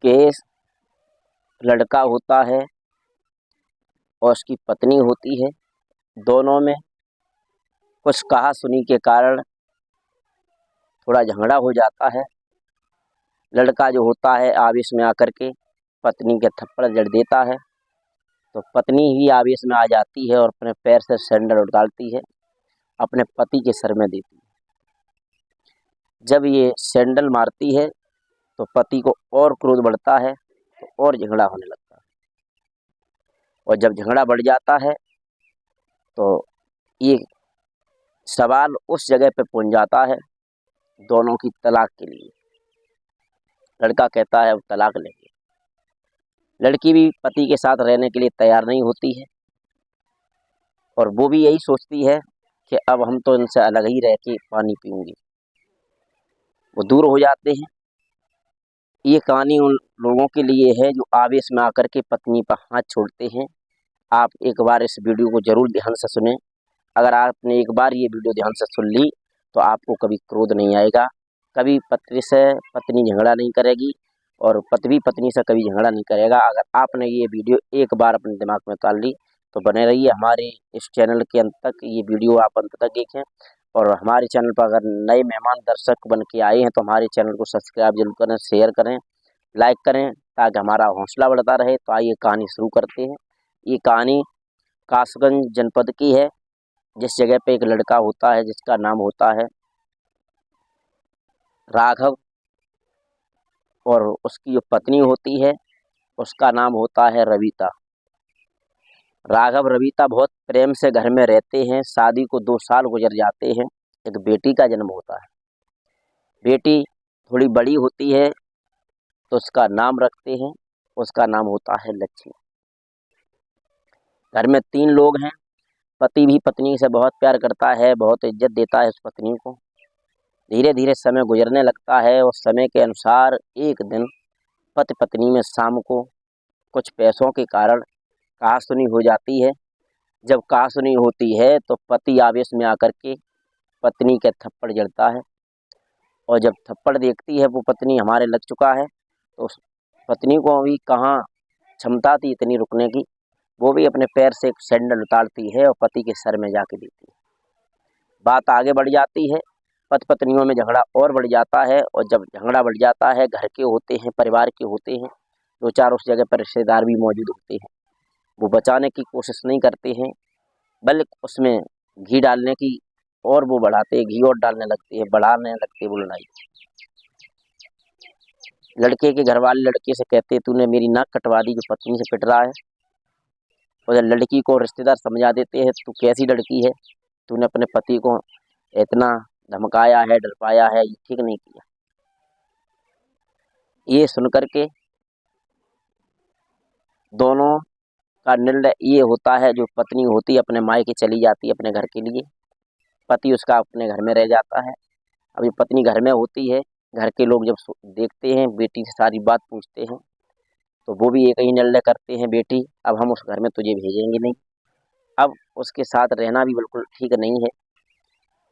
Case लड़का होता है और उसकी पत्नी होती है। दोनों में कुछ कहा सुनी के कारण थोड़ा झगड़ा हो जाता है। लड़का जो होता है आवेश में आकर के पत्नी के थप्पड़ जड़ देता है, तो पत्नी ही आवेश में आ जाती है और अपने पैर से सैंडल उतारती है, अपने पति के सर में देती है। जब ये सैंडल मारती है तो पति को और क्रोध बढ़ता है, तो और झगड़ा होने लगता है। और जब झगड़ा बढ़ जाता है तो ये सवाल उस जगह पे पहुंच जाता है दोनों की तलाक के लिए। लड़का कहता है अब तलाक लेंगे। लड़की भी पति के साथ रहने के लिए तैयार नहीं होती है और वो भी यही सोचती है कि अब हम तो इनसे अलग ही रह के पानी पीऊंगी। वो दूर हो जाते हैं। ये कहानी उन लोगों के लिए है जो आवेश में आकर के पत्नी पर हाथ छोड़ते हैं। आप एक बार इस वीडियो को जरूर ध्यान से सुनें। अगर आपने एक बार ये वीडियो ध्यान से सुन ली तो आपको कभी क्रोध नहीं आएगा, कभी पति से पत्नी झगड़ा नहीं करेगी और पति भी पत्नी से कभी झगड़ा नहीं करेगा। अगर आपने ये वीडियो एक बार अपने दिमाग में उतार ली तो बने रहिए हमारे इस चैनल के अंत तक। ये वीडियो आप अंत तक देखें और हमारे चैनल पर अगर नए मेहमान दर्शक बन के आए हैं तो हमारे चैनल को सब्सक्राइब जरूर करें, शेयर करें, लाइक करें ताकि हमारा हौसला बढ़ता रहे। तो आइए कहानी शुरू करते हैं। ये कहानी कासगंज जनपद की है, जिस जगह पे एक लड़का होता है जिसका नाम होता है राघव और उसकी जो पत्नी होती है उसका नाम होता है रविता। राघव रविता बहुत प्रेम से घर में रहते हैं। शादी को 2 साल गुजर जाते हैं। एक बेटी का जन्म होता है। बेटी थोड़ी बड़ी होती है तो उसका नाम रखते हैं, उसका नाम होता है लक्ष्मी। घर में 3 लोग हैं। पति भी पत्नी से बहुत प्यार करता है, बहुत इज्जत देता है उस पत्नी को। धीरे धीरे समय गुजरने लगता है और समय के अनुसार एक दिन पति पत्नी में शाम को कुछ पैसों के कारण कहासुनी हो जाती है। जब कहासुनी होती है तो पति आवेश में आकर के पत्नी के थप्पड़ जड़ता है और जब थप्पड़ देखती है वो पत्नी हमारे लग चुका है तो उस पत्नी को भी कहाँ क्षमता थी इतनी रुकने की। वो भी अपने पैर से एक सैंडल उतारती है और पति के सर में जाके देती है। बात आगे बढ़ जाती है, पति पत्नियों में झगड़ा और बढ़ जाता है और जब झगड़ा बढ़ जाता है, घर के होते हैं, परिवार के होते हैं, 2-4 उस जगह पर रिश्तेदार भी मौजूद होते हैं। वो बचाने की कोशिश नहीं करते हैं बल्कि उसमें घी डालने की और वो बढ़ाते हैं, घी और डालने लगते हैं, बढ़ाने लगते हैं वो लड़ाई। लड़के के घर वाले लड़के से कहते हैं तूने मेरी नाक कटवा दी, जो पत्नी से पिट रहा है। और जब लड़की को रिश्तेदार समझा देते हैं तू कैसी लड़की है, तूने अपने पति को इतना धमकाया है, डरपाया है, ये ठीक नहीं किया। ये सुनकर के दोनों का निर्णय ये होता है, जो पत्नी होती है अपने मायके चली जाती है अपने घर के लिए, पति उसका अपने घर में रह जाता है। अब ये पत्नी घर में होती है, घर के लोग जब देखते हैं, बेटी से सारी बात पूछते हैं तो वो भी एक ही निर्णय करते हैं, बेटी अब हम उस घर में तुझे भेजेंगे नहीं, अब उसके साथ रहना भी बिल्कुल ठीक नहीं है।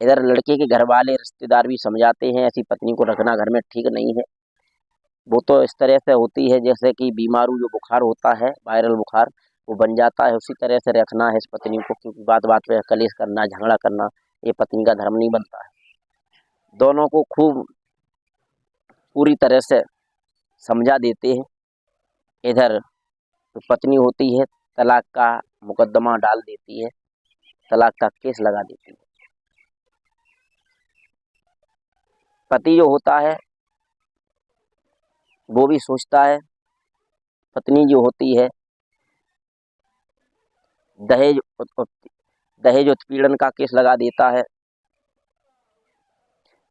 इधर लड़के के घर वाले रिश्तेदार भी समझाते हैं ऐसी पत्नी को रखना घर में ठीक नहीं है। वो तो इस तरह से होती है जैसे कि बीमारू जो बुखार होता है, वायरल बुखार, वो बन जाता है, उसी तरह से रखना है इस पत्नी को, क्योंकि बात बात पे कलेश करना, झगड़ा करना ये पत्नी का धर्म नहीं बनता है। दोनों को खूब पूरी तरह से समझा देते हैं। इधर तो पत्नी होती है तलाक का मुकदमा डाल देती है, तलाक का केस लगा देती है। पति जो होता है वो भी सोचता है, पत्नी जो होती है दहेज दहेज उत्पीड़न का केस लगा देता है।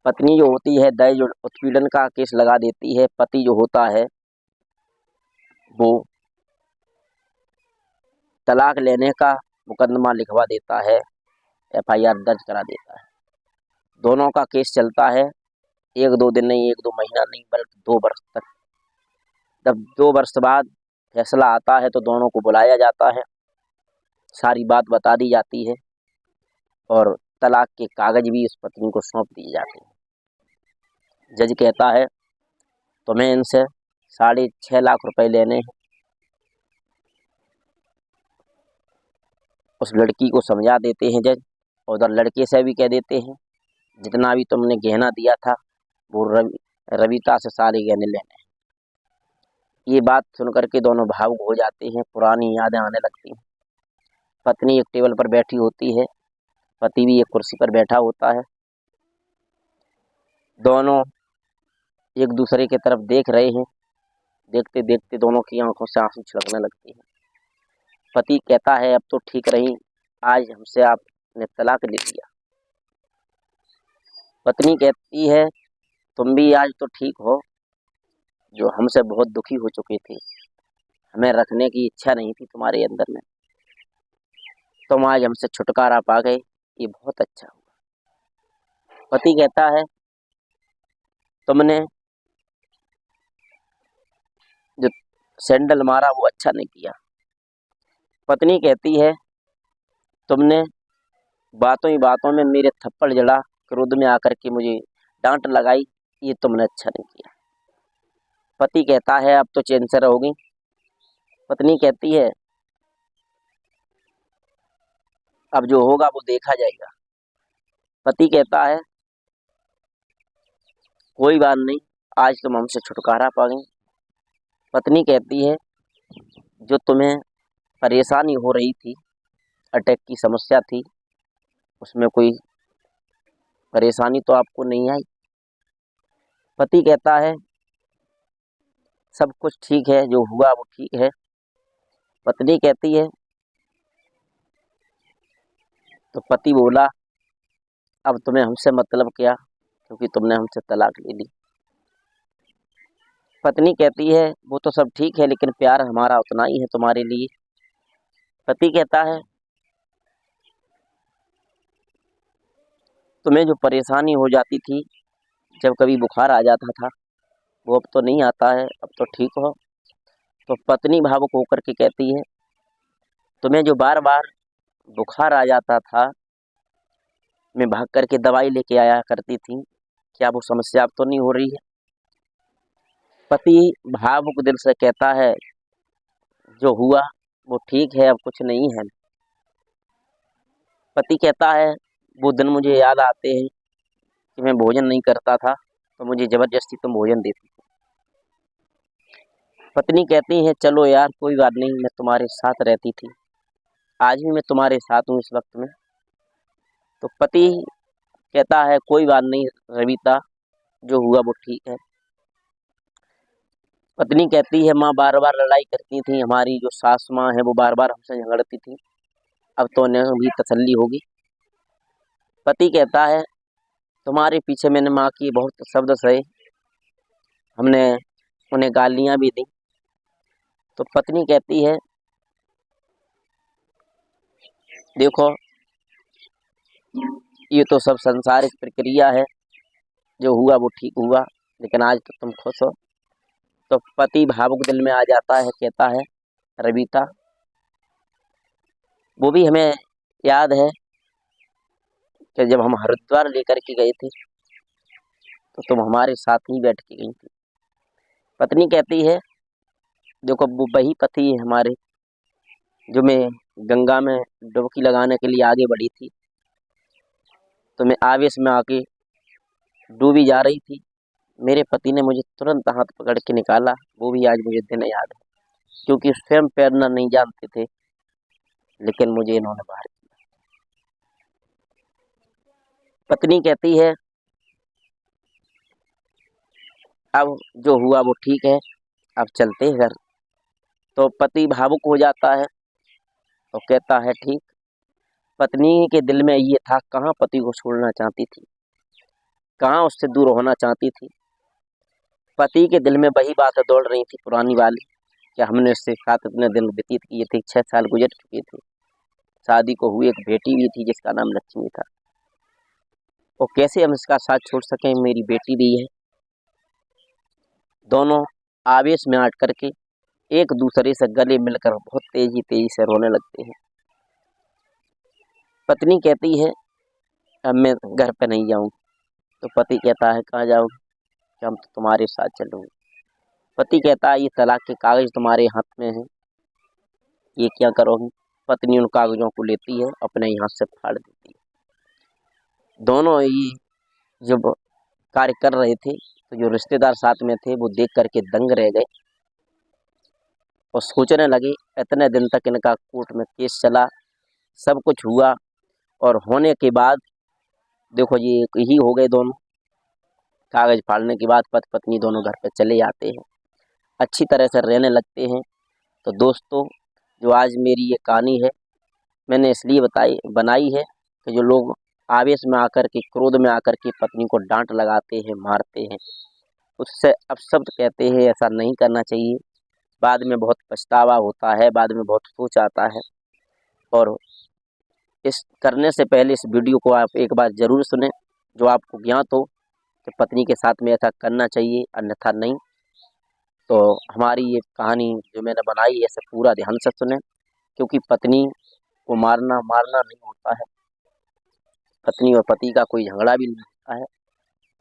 पत्नी जो होती है दहेज उत्पीड़न का केस लगा देती है। पति जो होता है वो तलाक लेने का मुकदमा लिखवा देता है, FIR दर्ज करा देता है। दोनों का केस चलता है 1-2 दिन नहीं, 1-2 महीना नहीं, बल्कि 2 वर्ष तक। जब 2 वर्ष बाद फैसला आता है तो दोनों को बुलाया जाता है, सारी बात बता दी जाती है और तलाक के कागज भी उस पत्नी को सौंप दिए जाते हैं। जज कहता है तुम्हें इनसे ₹6.5 लाख लेने हैं। उस लड़की को समझा देते हैं जज, और उधर लड़के से भी कह देते हैं जितना भी तुमने गहना दिया था वो रविता से सारे गहने लेने हैं। ये बात सुनकर के दोनों भावुक हो जाते हैं, पुरानी यादें आने लगती हैं। पत्नी एक टेबल पर बैठी होती है, पति भी एक कुर्सी पर बैठा होता है। दोनों एक दूसरे की तरफ देख रहे हैं। देखते देखते दोनों की आंखों से आंसू छलकने लगते हैं। पति कहता है अब तो ठीक रही, आज हमसे आपने तलाक ले लिया। पत्नी कहती है तुम भी आज तो ठीक हो, जो हमसे बहुत दुखी हो चुके थे, हमें रखने की इच्छा नहीं थी तुम्हारे अंदर में, तुम आज हमसे छुटकारा पा गए, ये बहुत अच्छा हुआ। पति कहता है तुमने जो सैंडल मारा वो अच्छा नहीं किया। पत्नी कहती है तुमने बातों ही बातों में मेरे थप्पड़ जड़ा, क्रोध में आकर के मुझे डांट लगाई, ये तुमने अच्छा नहीं किया। पति कहता है अब तो चैन से रहोगी। पत्नी कहती है अब जो होगा वो देखा जाएगा। पति कहता है कोई बात नहीं, आज तुम हमसे छुटकारा पा गई। पत्नी कहती है जो तुम्हें परेशानी हो रही थी, अटैक की समस्या थी, उसमें कोई परेशानी तो आपको नहीं आई। पति कहता है सब कुछ ठीक है, जो हुआ वो ठीक है। पत्नी कहती है तो पति बोला अब तुम्हें हमसे मतलब क्या, क्योंकि तुमने हमसे तलाक ले ली। पत्नी कहती है वो तो सब ठीक है, लेकिन प्यार हमारा उतना ही है तुम्हारे लिए। पति कहता है तुम्हें जो परेशानी हो जाती थी, जब कभी बुखार आ जाता था, वो अब तो नहीं आता है, अब तो ठीक हो। तो पत्नी भावुक होकर के कहती है तुम्हें जो बार बार बुखार आ जाता था, मैं भाग करके दवाई लेके आया करती थी, क्या वो समस्या अब तो नहीं हो रही है। पति भावुक दिल से कहता है जो हुआ वो ठीक है, अब कुछ नहीं है। पति कहता है वो दिन मुझे याद आते हैं कि मैं भोजन नहीं करता था तो मुझे जबरदस्ती तुम भोजन देती। पत्नी कहती है चलो यार कोई बात नहीं, मैं तुम्हारे साथ रहती थी, आज भी मैं तुम्हारे साथ हूँ इस वक्त में। तो पति कहता है कोई बात नहीं रविता, जो हुआ वो ठीक है। पत्नी कहती है माँ बार बार लड़ाई करती थी, हमारी जो सास माँ है वो बार बार हमसे झगड़ती थी, अब तो उन्हें भी तसल्ली होगी। पति कहता है तुम्हारे पीछे मैंने माँ की बहुत शब्द सहे, हमने उन्हें गालियाँ भी दी। तो पत्नी कहती है देखो ये तो सब संसारिक प्रक्रिया है, जो हुआ वो ठीक हुआ, लेकिन आज तो तुम खुश हो। तो पति भावुक दिल में आ जाता है, कहता है रविता वो भी हमें याद है कि जब हम हरिद्वार लेकर के गए थे तो तुम हमारे साथ ही बैठ के गई थी। पत्नी कहती है देखो वो वही पति है हमारे, जो मैं गंगा में डुबकी लगाने के लिए आगे बढ़ी थी, तो मैं आवेश में आके डूबी जा रही थी, मेरे पति ने मुझे तुरंत हाथ पकड़ के निकाला, वो भी आज मुझे दिन याद है, क्योंकि स्वयं तैरना नहीं जानते थे, लेकिन मुझे इन्होंने बाहर किया। पत्नी कहती है अब जो हुआ वो ठीक है, अब चलते हैं घर। तो पति भावुक हो जाता है और कहता है ठीक। पत्नी के दिल में ये था कहाँ पति को छोड़ना चाहती थी, कहाँ उससे दूर होना चाहती थी। पति के दिल में वही बातें दौड़ रही थी पुरानी वाली, कि हमने उसके साथ इतने दिन व्यतीत किए थे, 6 साल गुजर चुके थे, शादी को हुई एक बेटी भी थी जिसका नाम लक्ष्मी था, और कैसे हम इसका साथ छोड़ सकें, मेरी बेटी भी है। दोनों आवेश में आट करके एक दूसरे से गले मिलकर बहुत तेजी तेजी से रोने लगते हैं। पत्नी कहती है अब मैं घर पे नहीं जाऊँ। तो पति कहता है कहाँ जाओगे, कि हम तो तुम्हारे साथ चलूँगे। पति कहता है ये तलाक के कागज तुम्हारे हाथ में हैं, ये क्या करोगी। पत्नी उन कागजों को लेती है, अपने यहाँ से फाड़ देती है। दोनों ये जब कार्य कर रहे थे तो जो रिश्तेदार साथ में थे वो देख करके दंग रह गए और सोचने लगे। इतने दिन तक इनका कोर्ट में केस चला, सब कुछ हुआ और होने के बाद देखो ये एक ही हो गए दोनों। कागज फाड़ने के बाद पति पत्नी दोनों घर पे चले जाते हैं, अच्छी तरह से रहने लगते हैं। तो दोस्तों, जो आज मेरी ये कहानी है मैंने इसलिए बनाई है कि जो लोग आवेश में आकर के, क्रोध में आकर के पत्नी को डांट लगाते हैं, मारते हैं, उससे अपशब्द कहते हैं, ऐसा नहीं करना चाहिए। बाद में बहुत पछतावा होता है, बाद में बहुत सोच आता है। और इस करने से पहले इस वीडियो को आप एक बार ज़रूर सुनें, जो आपको ज्ञात हो कि पत्नी के साथ में ऐसा करना चाहिए, अन्यथा नहीं। तो हमारी ये कहानी जो मैंने बनाई है इसे पूरा ध्यान से सुनें, क्योंकि पत्नी को मारना नहीं होता है, पत्नी और पति का कोई झगड़ा भी नहीं होता है।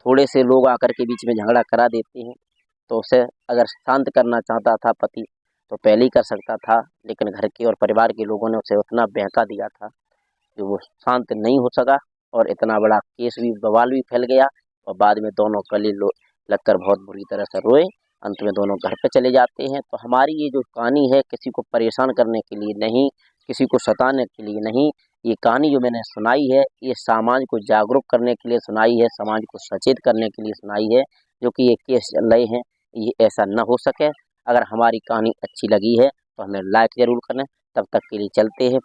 थोड़े से लोग आकर के बीच में झगड़ा करा देते हैं, तो उसे अगर शांत करना चाहता था पति तो पहले ही कर सकता था, लेकिन घर के और परिवार के लोगों ने उसे उतना बहका दिया था कि वो शांत नहीं हो सका और इतना बड़ा केस भी, बवाल भी फैल गया और बाद में दोनों गले लगकर बहुत बुरी तरह से रोए। अंत में दोनों घर पे चले जाते हैं। तो हमारी ये जो कहानी है किसी को परेशान करने के लिए नहीं, किसी को सताने के लिए नहीं, ये कहानी जो मैंने सुनाई है ये समाज को जागरूक करने के लिए सुनाई है, समाज को सचेत करने के लिए सुनाई है। जो कि ये केस चल रहे हैं ये ऐसा न हो सके। अगर हमारी कहानी अच्छी लगी है तो हमें लाइक ज़रूर करें। तब तक के लिए चलते हैं।